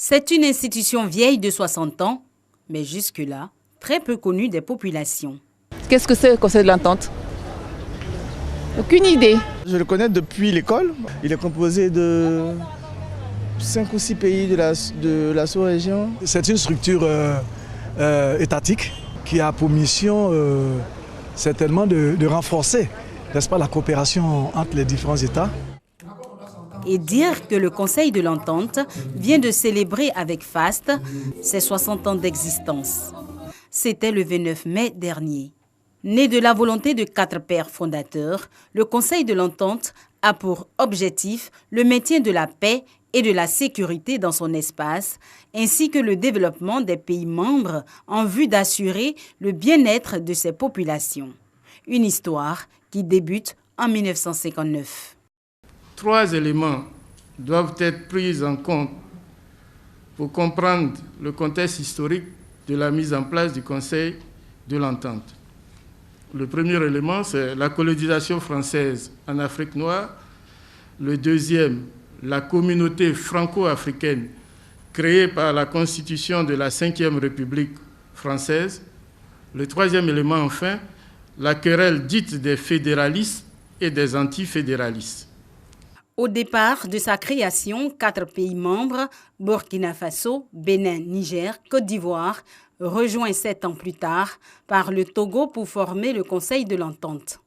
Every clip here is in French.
C'est une institution vieille de 60 ans, mais jusque-là, très peu connue des populations. Qu'est-ce que c'est le Conseil de l'Entente? Aucune idée. Je le connais depuis l'école. Il est composé de 5 ou 6 pays de la sous-région. C'est une structure étatique qui a pour mission certainement de renforcer, n'est-ce pas, la coopération entre les différents États. Et dire que le Conseil de l'Entente vient de célébrer avec faste ses 60 ans d'existence. C'était le 29 mai dernier. Né de la volonté de 4 pères fondateurs, le Conseil de l'Entente a pour objectif le maintien de la paix et de la sécurité dans son espace, ainsi que le développement des pays membres en vue d'assurer le bien-être de ses populations. Une histoire qui débute en 1959. 3 éléments doivent être pris en compte pour comprendre le contexte historique de la mise en place du Conseil de l'Entente. Le premier élément, c'est la colonisation française en Afrique noire. Le deuxième, la communauté franco-africaine créée par la Constitution de la Ve République française. Le troisième élément, enfin, la querelle dite des fédéralistes et des antifédéralistes. Au départ de sa création, 4 pays membres, Burkina Faso, Bénin, Niger, Côte d'Ivoire, rejoints 7 ans plus tard par le Togo pour former le Conseil de l'Entente.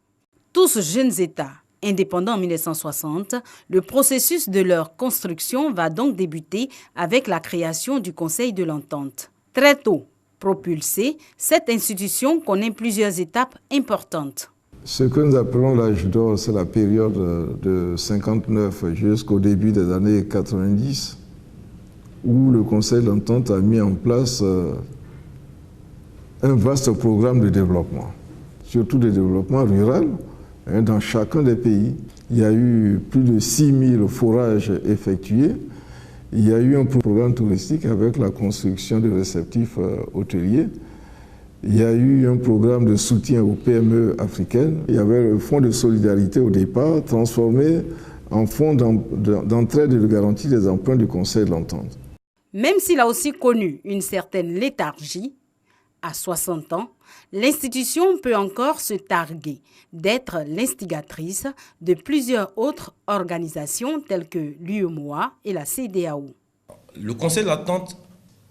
Tous jeunes États, indépendants en 1960, le processus de leur construction va donc débuter avec la création du Conseil de l'Entente. Très tôt propulsée, cette institution connaît plusieurs étapes importantes. Ce que nous appelons l'âge d'or, c'est la période de 59 jusqu'au début des années 90, où le Conseil de l'Entente a mis en place un vaste programme de développement, surtout de développement rural. Dans chacun des pays, il y a eu plus de 6000 forages effectués. Il y a eu un programme touristique avec la construction de réceptifs hôteliers. Il y a eu un programme de soutien aux PME africaines. Il y avait le fonds de solidarité au départ, transformé en fonds d'entraide et de garantie des emprunts du Conseil de l'Entente. Même s'il a aussi connu une certaine léthargie, à 60 ans, l'institution peut encore se targuer d'être l'instigatrice de plusieurs autres organisations telles que l'UEMOA et la CEDEAO. Le Conseil de l'Entente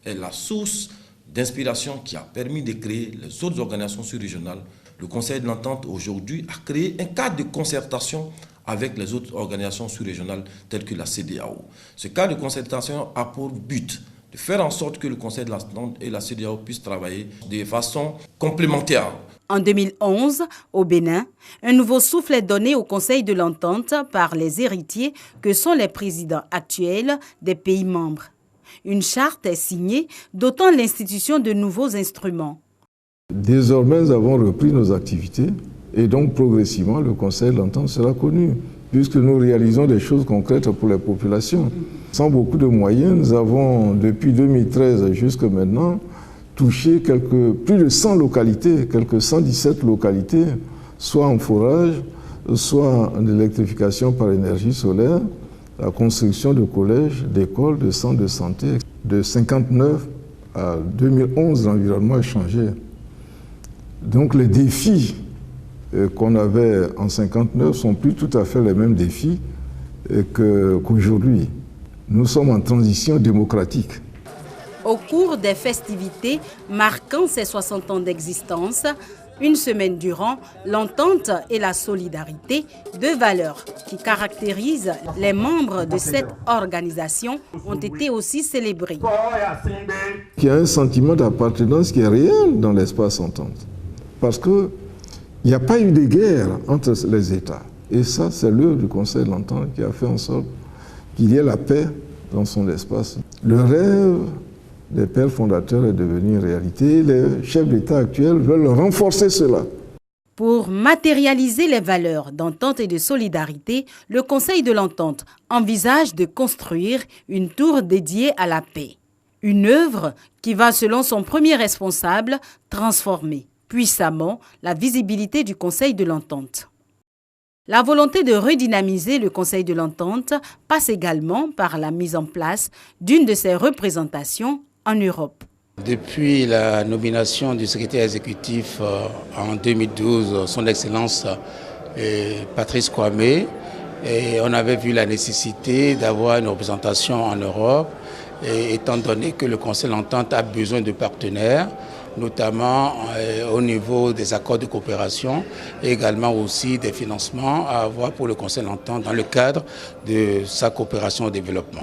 est la source d'inspiration qui a permis de créer les autres organisations sous-régionales. Le Conseil de l'Entente aujourd'hui a créé un cadre de concertation avec les autres organisations sous-régionales telles que la CEDEAO. Ce cadre de concertation a pour but de faire en sorte que le Conseil de l'Entente et la CEDEAO puissent travailler de façon complémentaire. En 2011, au Bénin, un nouveau souffle est donné au Conseil de l'Entente par les héritiers que sont les présidents actuels des pays membres. Une charte est signée, dotant l'institution de nouveaux instruments. Désormais, nous avons repris nos activités et donc progressivement, le Conseil de l'Entente sera connu, puisque nous réalisons des choses concrètes pour les populations. Sans beaucoup de moyens, nous avons, depuis 2013 jusqu'à maintenant, touché plus de 100 localités, quelques 117 localités, soit en forage, soit en électrification par énergie solaire, la construction de collèges, d'écoles, de centres de santé. De 1959 à 2011, l'environnement a changé. Donc les défis qu'on avait en 1959 ne sont plus tout à fait les mêmes défis qu'aujourd'hui. Nous sommes en transition démocratique. Au cours des festivités marquant ses 60 ans d'existence, une semaine durant, l'entente et la solidarité, 2 valeurs qui caractérisent les membres de cette organisation, ont été aussi célébrées. Il y a un sentiment d'appartenance qui est réel dans l'espace entente. Parce qu'il n'y a pas eu de guerre entre les États. Et ça, c'est l'œuvre du Conseil de l'Entente qui a fait en sorte qu'il y ait la paix dans son espace. Le rêve des pères fondateurs est devenu réalité. Les chefs d'État actuels veulent renforcer cela. Pour matérialiser les valeurs d'entente et de solidarité, le Conseil de l'Entente envisage de construire une tour dédiée à la paix. Une œuvre qui va, selon son premier responsable, transformer puissamment la visibilité du Conseil de l'Entente. La volonté de redynamiser le Conseil de l'Entente passe également par la mise en place d'une de ses représentations en Europe. Depuis la nomination du secrétaire exécutif en 2012, son Excellence Patrice Kwame, on avait vu la nécessité d'avoir une représentation en Europe, étant donné que le Conseil de l'Entente a besoin de partenaires, notamment au niveau des accords de coopération et également aussi des financements à avoir pour le Conseil de l'Entente dans le cadre de sa coopération au développement.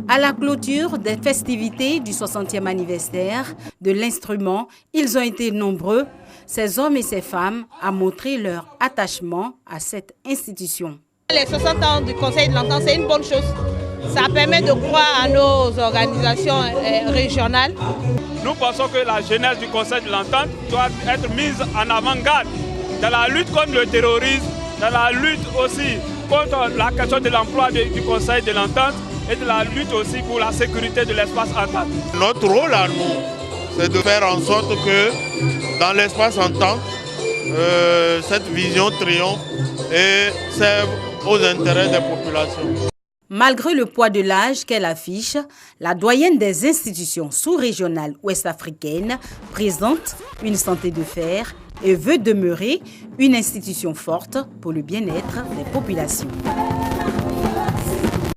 À la clôture des festivités du 60e anniversaire de l'instrument, ils ont été nombreux, ces hommes et ces femmes, à montrer leur attachement à cette institution. Les 60 ans du Conseil de l'Entente, c'est une bonne chose. Ça permet de croire à nos organisations régionales. Nous pensons que la jeunesse du Conseil de l'Entente doit être mise en avant-garde dans la lutte contre le terrorisme, dans la lutte aussi contre la question de l'emploi du Conseil de l'Entente et de la lutte aussi pour la sécurité de l'espace entente. Notre rôle à nous, c'est de faire en sorte que dans l'espace entente, cette vision triomphe et serve aux intérêts des populations. Malgré le poids de l'âge qu'elle affiche, la doyenne des institutions sous-régionales ouest-africaines présente une santé de fer et veut demeurer une institution forte pour le bien-être des populations.